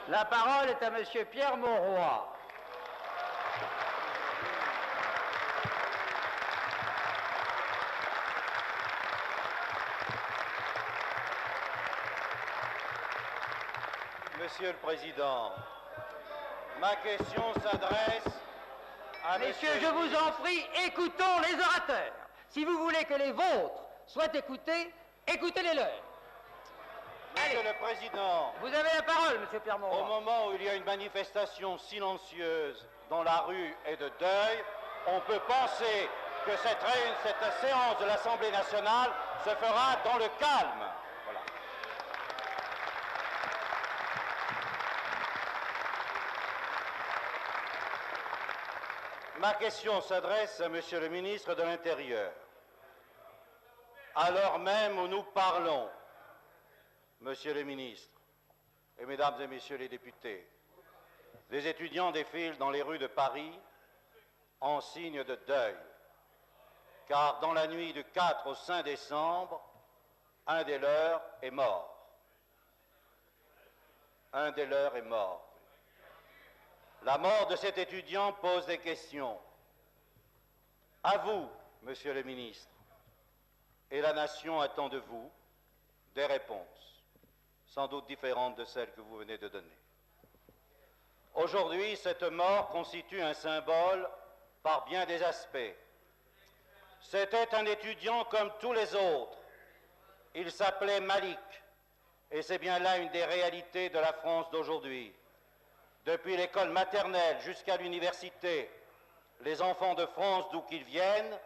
La parole est à Monsieur Pierre Mauroy. Monsieur le Président, ma question s'adresse à Messieurs, je vous en prie, écoutons les orateurs. Si vous voulez que les vôtres soient écoutés, écoutez les leurs. Monsieur le Président, Vous avez la parole, Monsieur Pierre Mauroy. au moment où il y a une manifestation silencieuse dont la rue est de deuil, on peut penser que cette séance de l'Assemblée nationale se fera dans le calme. Voilà. Ma question s'adresse à Monsieur le ministre de l'Intérieur. Alors même où nous parlons, Monsieur le ministre, et Mesdames et Messieurs les députés, des étudiants défilent dans les rues de Paris en signe de deuil, car dans la nuit du 4 au 5 décembre, un des leurs est mort. Un des leurs est mort. La mort de cet étudiant pose des questions. À vous, Monsieur le ministre, et la nation attend de vous des réponses, sans doute différentes de celles que vous venez de donner. Aujourd'hui, cette mort constitue un symbole par bien des aspects. C'était un étudiant comme tous les autres. Il s'appelait Malik, et c'est bien là une des réalités de la France d'aujourd'hui. Depuis l'école maternelle jusqu'à l'université, les enfants de France, d'où qu'ils viennent,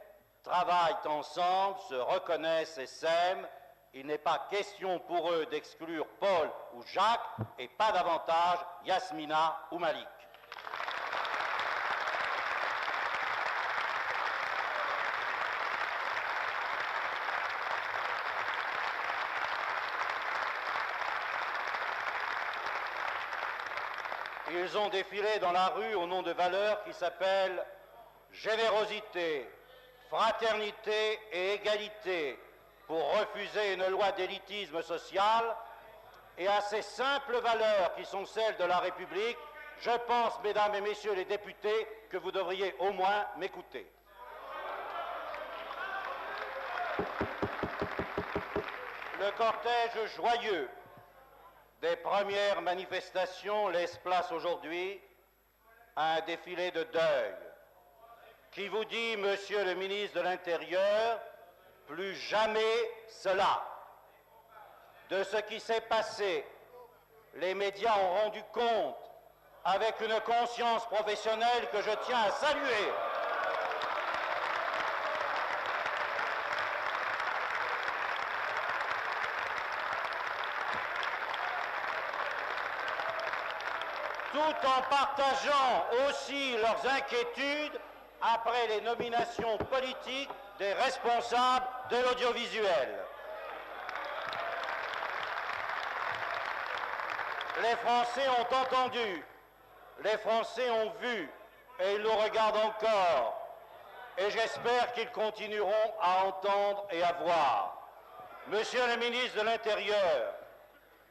travaillent ensemble, se reconnaissent et s'aiment. Il n'est pas question pour eux d'exclure Paul ou Jacques, et pas davantage Yasmina ou Malik. Ils ont défilé dans la rue au nom de valeurs qui s'appellent générosité, fraternité et égalité, pour refuser une loi d'élitisme social. Et à ces simples valeurs qui sont celles de la République, je pense, Mesdames et Messieurs les députés, que vous devriez au moins m'écouter. Le cortège joyeux des premières manifestations laisse place aujourd'hui à un défilé de deuil qui vous dit, Monsieur le ministre de l'Intérieur, plus jamais cela. De ce qui s'est passé, les médias ont rendu compte avec une conscience professionnelle que je tiens à saluer. Tout en partageant aussi leurs inquiétudes après les nominations politiques des responsables de l'audiovisuel. Les Français ont entendu, les Français ont vu, et ils nous regardent encore. Et j'espère qu'ils continueront à entendre et à voir. Monsieur le ministre de l'Intérieur,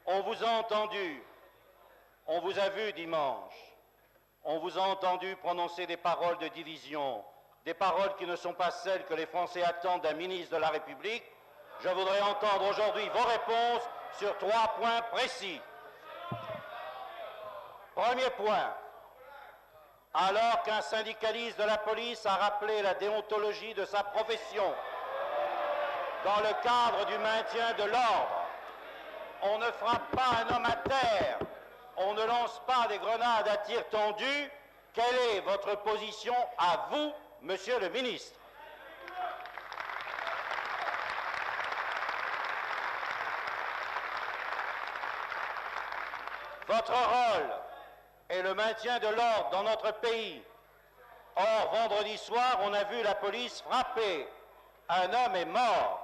on vous a entendu, on vous a vu dimanche, on vous a entendu prononcer des paroles de division, des paroles qui ne sont pas celles que les Français attendent d'un ministre de la République. Je voudrais entendre aujourd'hui vos réponses sur 3 points précis. Premier point, alors qu'un syndicaliste de la police a rappelé la déontologie de sa profession dans le cadre du maintien de l'ordre, on ne frappe pas un homme à terre, on ne lance pas des grenades à tir tendu. Quelle est votre position à vous, Monsieur le ministre? Votre rôle est le maintien de l'ordre dans notre pays. Or, vendredi soir, on a vu la police frapper. Un homme est mort.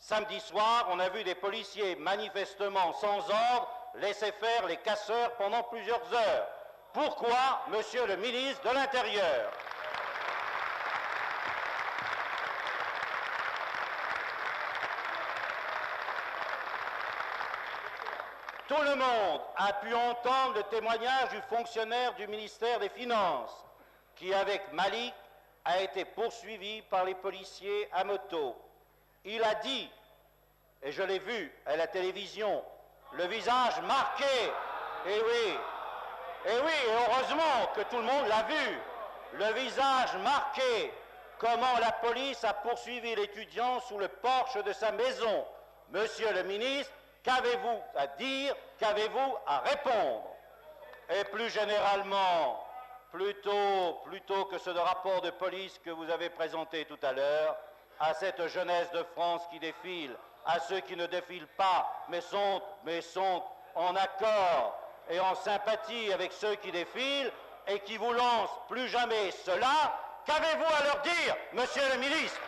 Samedi soir, on a vu des policiers manifestement sans ordre laisser faire les casseurs pendant plusieurs heures. Pourquoi, Monsieur le ministre de l'Intérieur? Tout le monde a pu entendre le témoignage du fonctionnaire du ministère des Finances qui, avec Malik, a été poursuivi par les policiers à moto. Il a dit, et je l'ai vu à la télévision, le visage marqué, et oui, et heureusement que tout le monde l'a vu, le visage marqué, comment la police a poursuivi l'étudiant sous le porche de sa maison. Monsieur le ministre, qu'avez-vous à dire, qu'avez-vous à répondre? Et plus généralement, plutôt que ce rapport de police que vous avez présenté tout à l'heure, à cette jeunesse de France qui défile, à ceux qui ne défilent pas, mais sont en accord et en sympathie avec ceux qui défilent et qui vous lancent plus jamais cela, qu'avez-vous à leur dire, monsieur le ministre?